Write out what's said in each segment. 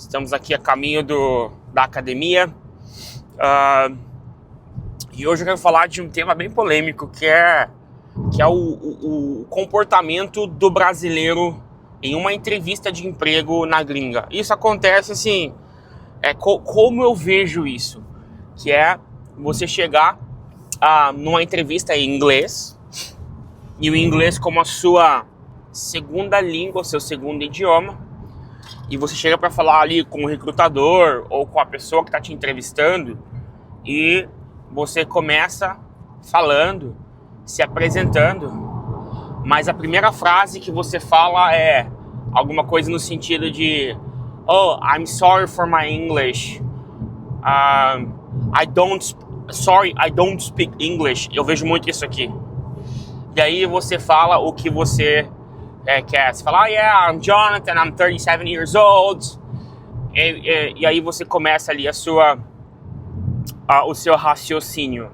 Estamos aqui a caminho da academia. E hoje eu quero falar de um tema bem polêmico, que é o comportamento do brasileiro em uma entrevista de emprego na gringa. Isso acontece assim, como eu vejo isso, que é você chegar numa entrevista em inglês, e o inglês como a sua segunda língua, seu segundo idioma, e você chega para falar ali com o recrutador ou com a pessoa que está te entrevistando, e você começa falando, se apresentando, mas a primeira frase que você fala é alguma coisa no sentido de "Oh, I'm sorry for my English. I don't speak English." Eu vejo muito isso aqui. E aí você fala o que você quer. Você fala, "Yeah, I'm Jonathan, I'm 37 years old." E aí você começa ali o seu raciocínio.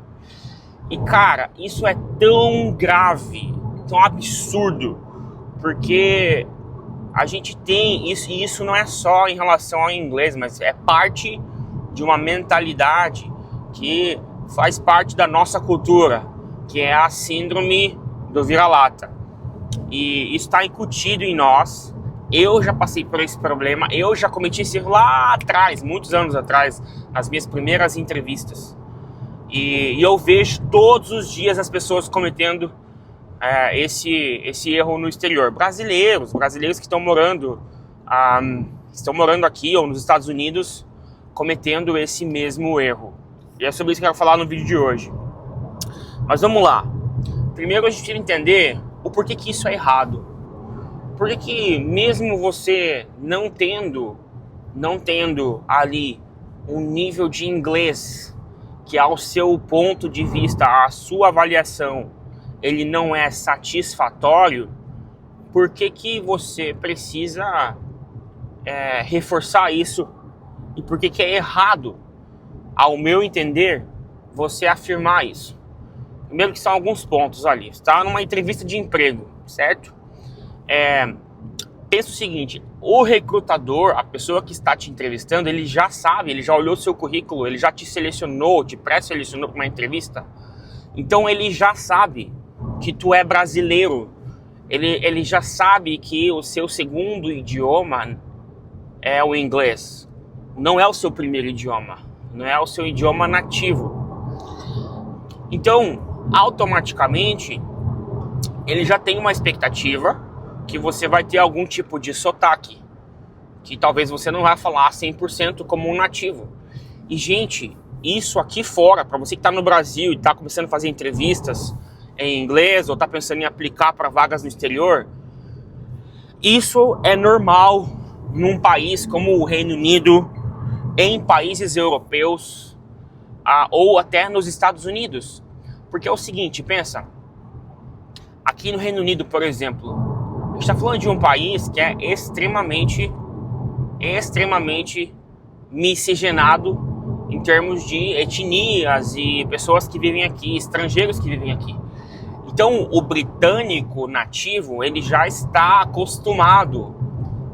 E cara, isso é tão grave, tão absurdo, porque a gente tem isso, e isso não é só em relação ao inglês, mas é parte de uma mentalidade que faz parte da nossa cultura, que é a síndrome do vira-lata. E isso está incutido em nós. Eu já passei por esse problema, eu já cometi esse erro lá atrás, muitos anos atrás, nas minhas primeiras entrevistas. E eu vejo todos os dias as pessoas cometendo esse erro no exterior. Brasileiros que estão morando aqui ou nos Estados Unidos, cometendo esse mesmo erro. E é sobre isso que eu quero falar no vídeo de hoje. Mas vamos lá. Primeiro a gente precisa entender o porquê que isso é errado. Por que mesmo você não tendo ali um nível de inglês que ao seu ponto de vista, a sua avaliação, ele não é satisfatório, por que você precisa reforçar isso? E por que é errado, ao meu entender, você afirmar isso? Primeiro que são alguns pontos ali. Você está numa entrevista de emprego, certo? Pensa o seguinte, o recrutador, a pessoa que está te entrevistando, ele já sabe, ele já olhou seu currículo, ele já te selecionou, te pré-selecionou para uma entrevista. Então ele já sabe que tu é brasileiro. Ele já sabe que o seu segundo idioma é o inglês. Não é o seu primeiro idioma, não é o seu idioma nativo. Então, automaticamente, ele já tem uma expectativa que você vai ter algum tipo de sotaque, que talvez você não vai falar 100% como um nativo. E, gente, isso aqui fora, para você que está no Brasil e está começando a fazer entrevistas em inglês ou está pensando em aplicar para vagas no exterior, isso é normal num país como o Reino Unido, em países europeus ou até nos Estados Unidos. Porque é o seguinte, pensa, aqui no Reino Unido, por exemplo, a gente está falando de um país que é extremamente miscigenado em termos de etnias e pessoas que vivem aqui, estrangeiros que vivem aqui. Então, o britânico nativo, ele já está acostumado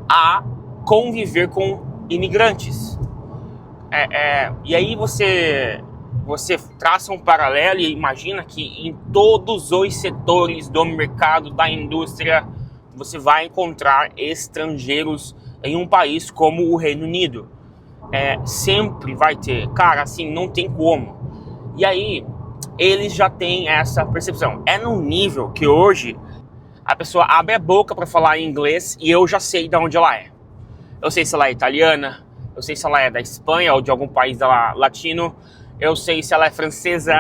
a conviver com imigrantes. E aí você traça um paralelo e imagina que em todos os setores do mercado, da indústria, você vai encontrar estrangeiros em um país como o Reino Unido. Sempre vai ter, cara, assim, não tem como. E aí, eles já têm essa percepção. É num nível que hoje a pessoa abre a boca para falar em inglês e eu já sei de onde ela é. Eu sei se ela é italiana, eu sei se ela é da Espanha ou de algum país latino, eu sei se ela é francesa,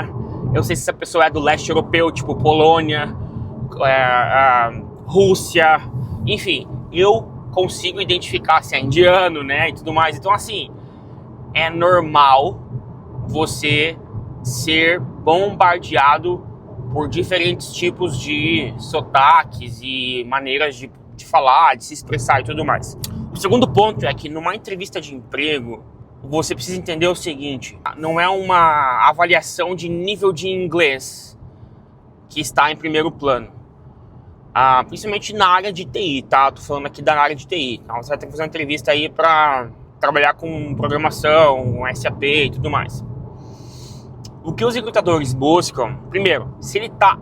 eu sei se essa pessoa é do leste europeu, tipo Polônia, Rússia, enfim, eu consigo identificar se é indiano, né, e tudo mais. Então, assim, é normal você ser bombardeado por diferentes tipos de sotaques e maneiras de falar, de se expressar e tudo mais. O segundo ponto é que numa entrevista de emprego, você precisa entender o seguinte, não é uma avaliação de nível de inglês que está em primeiro plano. Principalmente na área de TI, tá? Tô falando aqui da área de TI. Então você vai ter que fazer uma entrevista aí para trabalhar com programação, SAP e tudo mais. O que os recrutadores buscam, primeiro,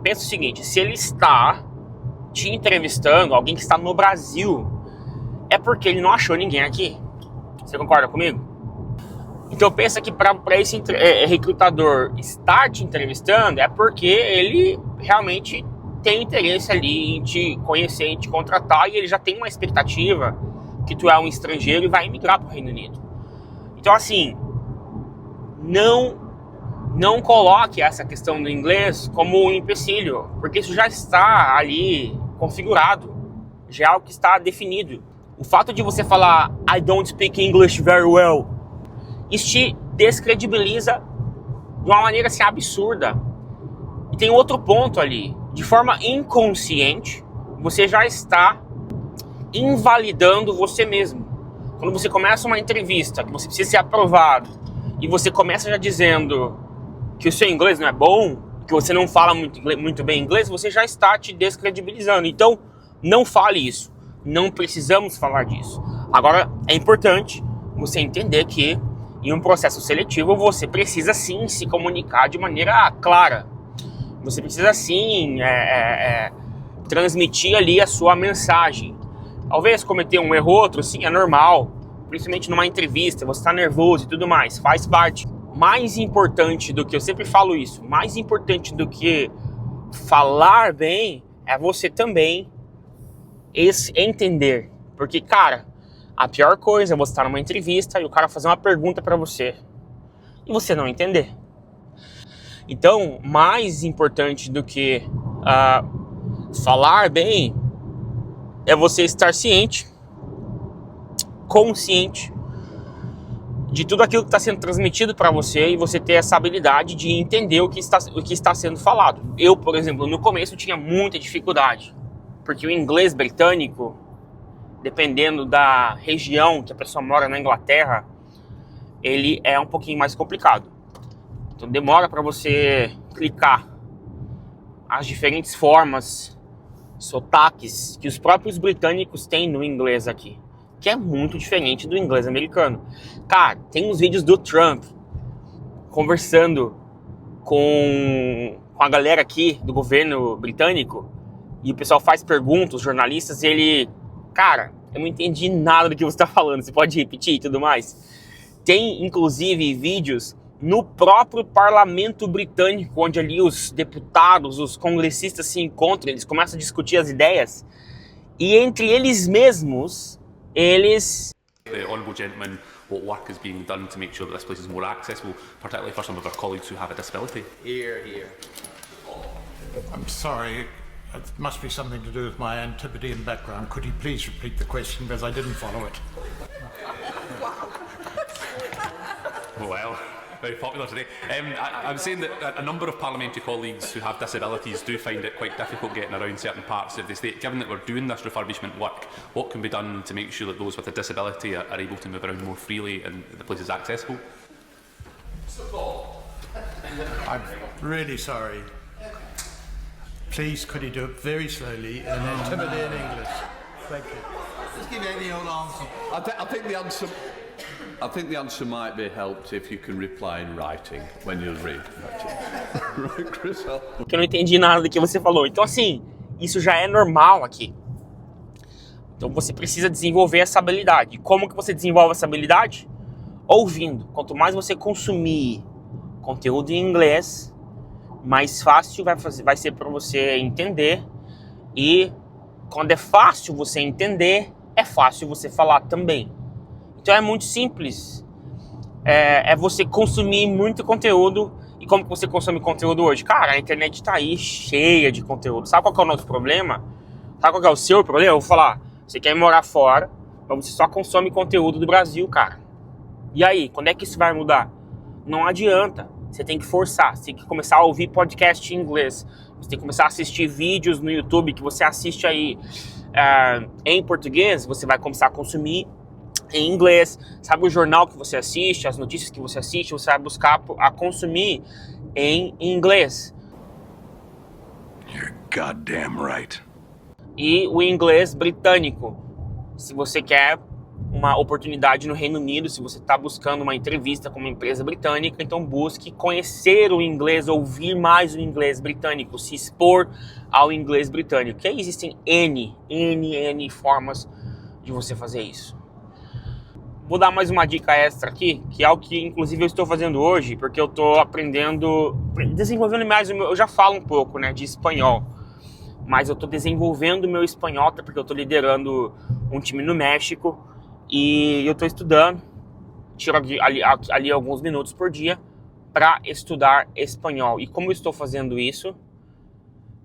pensa o seguinte, se ele está te entrevistando, alguém que está no Brasil, é porque ele não achou ninguém aqui. Você concorda comigo? Então pensa que para esse recrutador estar te entrevistando é porque ele realmente tem interesse ali em te conhecer, em te contratar, e ele já tem uma expectativa que tu é um estrangeiro e vai emigrar para o Reino Unido. Então assim, não coloque essa questão do inglês como um empecilho, porque isso já está ali configurado, já é algo que está definido. O fato de você falar I don't speak English very well, isso te descredibiliza de uma maneira assim absurda. E tem outro ponto ali, de forma inconsciente, você já está invalidando você mesmo. Quando você começa uma entrevista, que você precisa ser aprovado, e você começa já dizendo que o seu inglês não é bom, que você não fala muito bem inglês, você já está te descredibilizando. Então, não fale isso. Não precisamos falar disso. Agora, é importante você entender que em um processo seletivo você precisa sim se comunicar de maneira clara. Você precisa sim transmitir ali a sua mensagem. Talvez cometer um erro ou outro, sim, é normal. Principalmente numa entrevista, você está nervoso e tudo mais, faz parte. Mais importante do que, eu sempre falo isso, mais importante do que falar bem é você também entender. Porque, cara, a pior coisa é você estar numa entrevista e o cara fazer uma pergunta pra você e você não entender. Então, mais importante do que falar bem é você estar ciente, consciente de tudo aquilo que está sendo transmitido para você e você ter essa habilidade de entender o que está sendo falado. Eu, por exemplo, no começo tinha muita dificuldade, porque o inglês britânico, dependendo da região que a pessoa mora na Inglaterra, ele é um pouquinho mais complicado. Então demora para você clicar as diferentes formas, sotaques que os próprios britânicos têm no inglês aqui, que é muito diferente do inglês americano. Cara, tem uns vídeos do Trump conversando com a galera aqui do governo britânico, e o pessoal faz perguntas, os jornalistas, e ele... Cara, eu não entendi nada do que você está falando, você pode repetir e tudo mais? Tem, inclusive, vídeos no próprio parlamento britânico, onde ali os deputados, os congressistas se encontram, eles começam a discutir as ideias, e entre eles mesmos, The Honourable Gentleman, what work is being done to make sure that this place is more accessible, particularly for some of our colleagues who have a disability? Here, here. I'm sorry, it must be something to do with my Antipodean background. Could you please repeat the question, because I didn't follow it? Well, very popular today. I'm saying that a number of parliamentary colleagues who have disabilities do find it quite difficult getting around certain parts of the state. Given that we're doing this refurbishment work, what can be done to make sure that those with a disability are able to move around more freely and the place is accessible? I'm really sorry. Please, could you do it very slowly in Antipodean English? Thank you. Just give any old answer. I think the answer might be helped if you can reply in writing when you're ready. Right, Chris? Que eu não entendi nada do que você falou. Então, assim, isso já é normal aqui. Então, você precisa desenvolver essa habilidade. Como que você desenvolve essa habilidade? Ouvindo. Quanto mais você consumir conteúdo em inglês, mais fácil vai ser para você entender. E quando é fácil você entender, é fácil você falar também. Então é muito simples. É você consumir muito conteúdo. E como que você consome conteúdo hoje? Cara, a internet tá aí cheia de conteúdo. Sabe qual que é o nosso problema? Sabe qual que é o seu problema? Eu vou falar, você quer morar fora, mas você só consome conteúdo do Brasil, cara. E aí, quando é que isso vai mudar? Não adianta. Você tem que forçar, você tem que começar a ouvir podcast em inglês. Você tem que começar a assistir vídeos no YouTube que você assiste aí em português. Você vai começar a consumir em inglês. Sabe o jornal que você assiste, as notícias que você assiste, você vai buscar a consumir em inglês. You're goddamn right. E o inglês britânico, se você quer uma oportunidade no Reino Unido, se você está buscando uma entrevista com uma empresa britânica, então busque conhecer o inglês, ouvir mais o inglês britânico, se expor ao inglês britânico. Que existem N formas de você fazer isso. Vou dar mais uma dica extra aqui, que é o que inclusive eu estou fazendo hoje, porque eu estou aprendendo, desenvolvendo mais o meu, eu já falo um pouco, né, de espanhol, mas eu estou desenvolvendo o meu espanhol, até porque eu estou liderando um time no México e eu estou estudando, tiro ali alguns minutos por dia para estudar espanhol. E como eu estou fazendo isso?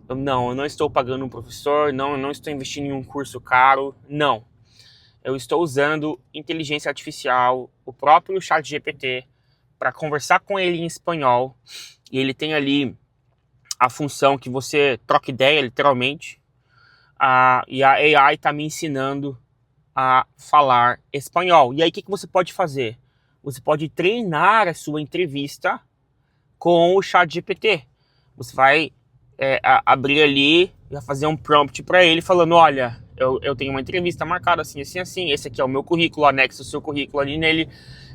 Eu não estou pagando um professor, eu não estou investindo em um curso caro, não. Eu estou usando inteligência artificial, o próprio ChatGPT, para conversar com ele em espanhol. E ele tem ali a função que você troca ideia, literalmente. E a AI está me ensinando a falar espanhol. E aí, o que você pode fazer? Você pode treinar a sua entrevista com o ChatGPT. Você vai abrir ali, vai fazer um prompt para ele, falando, olha, eu tenho uma entrevista marcada assim, assim, assim. Esse aqui é o meu currículo, anexa o seu currículo ali nele,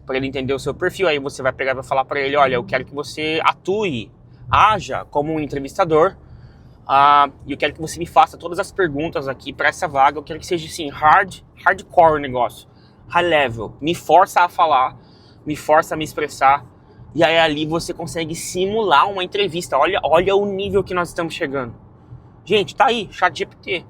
para ele entender o seu perfil. Aí você vai pegar e vai falar para ele, olha, eu quero que você haja como um entrevistador. E eu quero que você me faça todas as perguntas aqui para essa vaga. Eu quero que seja assim, hardcore o negócio, high level. Me força a falar, me força a me expressar. E aí ali você consegue simular uma entrevista. Olha o nível que nós estamos chegando. Gente, tá aí, ChatGPT.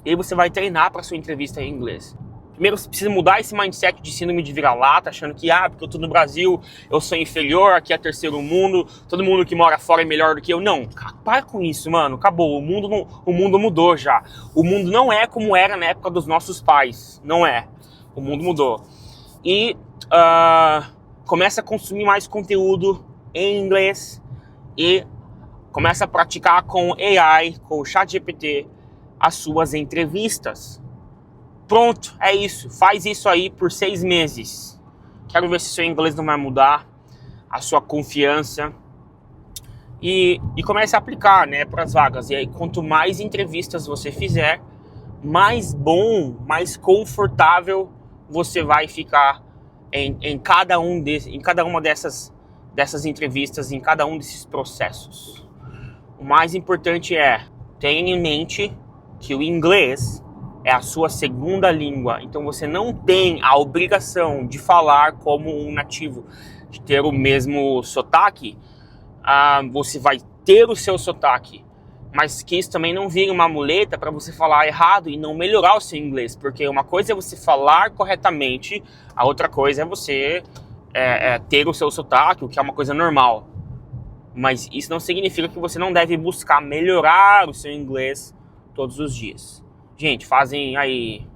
E aí você vai treinar para sua entrevista em inglês. Primeiro você precisa mudar esse mindset de síndrome de vira-lata, achando que, porque eu tô no Brasil, eu sou inferior, aqui é terceiro mundo, todo mundo que mora fora é melhor do que eu. Não, para com isso, mano, acabou, o mundo mudou já. O mundo não é como era na época dos nossos pais, não é. O mundo mudou. E começa a consumir mais conteúdo em inglês e começa a praticar com AI, com o ChatGPT, as suas entrevistas. Pronto, é isso. Faz isso aí por 6 meses. Quero ver se seu inglês não vai mudar, a sua confiança. E comece a aplicar, né, para as vagas. E aí, quanto mais entrevistas você fizer, mais bom, mais confortável você vai ficar em cada uma dessas entrevistas, em cada um desses processos. O mais importante tenha em mente que o inglês é a sua segunda língua, então você não tem a obrigação de falar como um nativo, de ter o mesmo sotaque. Você vai ter o seu sotaque, mas que isso também não vire uma muleta para você falar errado e não melhorar o seu inglês, porque uma coisa é você falar corretamente, a outra coisa é você ter o seu sotaque, o que é uma coisa normal. Mas isso não significa que você não deve buscar melhorar o seu inglês todos os dias. Gente, fazem aí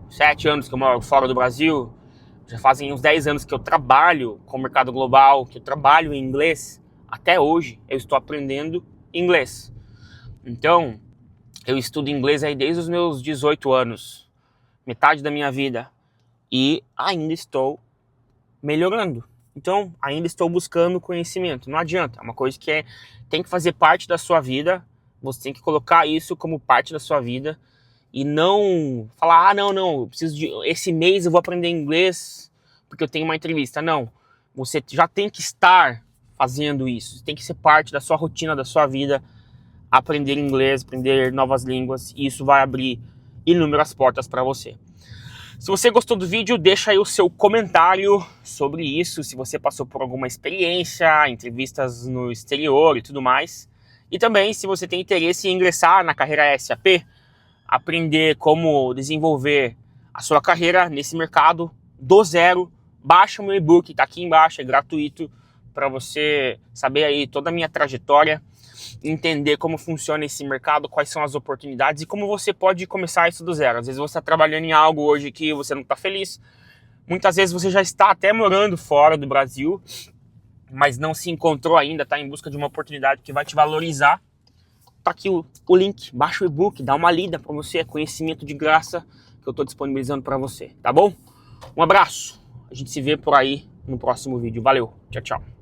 7 anos que eu moro fora do Brasil, já fazem uns 10 anos que eu trabalho com o mercado global, que eu trabalho em inglês. Até hoje eu estou aprendendo inglês. Então, eu estudo inglês aí desde os meus 18 anos, metade da minha vida, e ainda estou melhorando. Então, ainda estou buscando conhecimento. Não adianta, é uma coisa que tem que fazer parte da sua vida. Você tem que colocar isso como parte da sua vida e não falar, não, eu preciso esse mês eu vou aprender inglês porque eu tenho uma entrevista. Não, você já tem que estar fazendo isso, tem que ser parte da sua rotina, da sua vida, aprender inglês, aprender novas línguas, e isso vai abrir inúmeras portas para você. Se você gostou do vídeo, deixa aí o seu comentário sobre isso, se você passou por alguma experiência, entrevistas no exterior e tudo mais. E também, se você tem interesse em ingressar na carreira SAP, aprender como desenvolver a sua carreira nesse mercado do zero, baixa o meu e-book, tá aqui embaixo, é gratuito, para você saber aí toda a minha trajetória, entender como funciona esse mercado, quais são as oportunidades e como você pode começar isso do zero. Às vezes você está trabalhando em algo hoje que você não está feliz, muitas vezes você já está até morando fora do Brasil, mas não se encontrou ainda, está em busca de uma oportunidade que vai te valorizar. Tá aqui o link, baixa o e-book, dá uma lida para você, é conhecimento de graça que eu estou disponibilizando para você, tá bom? Um abraço, a gente se vê por aí no próximo vídeo, valeu, tchau, tchau.